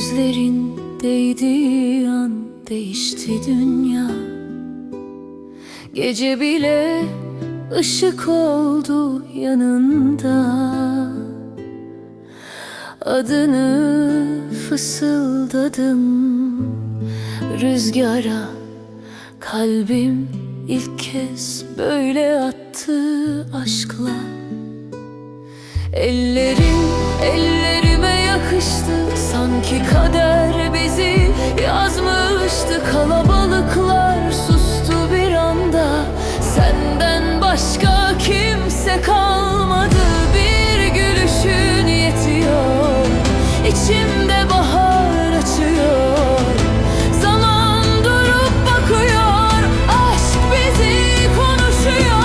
Gözlerin değdiği an değişti dünya. Gece bile ışık oldu yanında. Adını fısıldadım rüzgara. Kalbim ilk kez böyle attı aşkla. Ellerin ellerime yakıştı, sanki kader bizi yazmıştı. Kalabalıklar sustu bir anda, senden başka kimse kalmadı. Bir gülüşün yetiyor, içimde bahar açıyor. Zaman durup bakıyor, aşk bizi konuşuyor.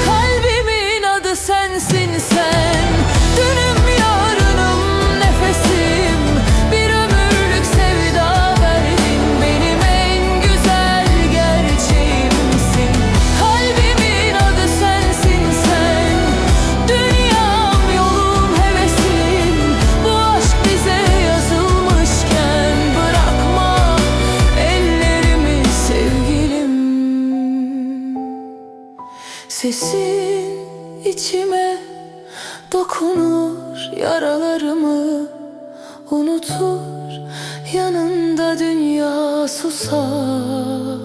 Kalbimin adı sensin sen, dünüm yarınım nefesim. Bir ömürlük sevda verdin, benim en güzel gerçeğimsin. Kalbimin adı sensin sen, dünyam yolum hevesim. Bu aşk bize yazılmışken bırakma ellerimi sevgilim. Sesin içime dokunur, yaralarımı unutur. Yanında dünya susar.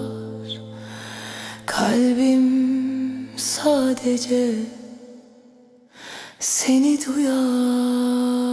Kalbim sadece seni duyar.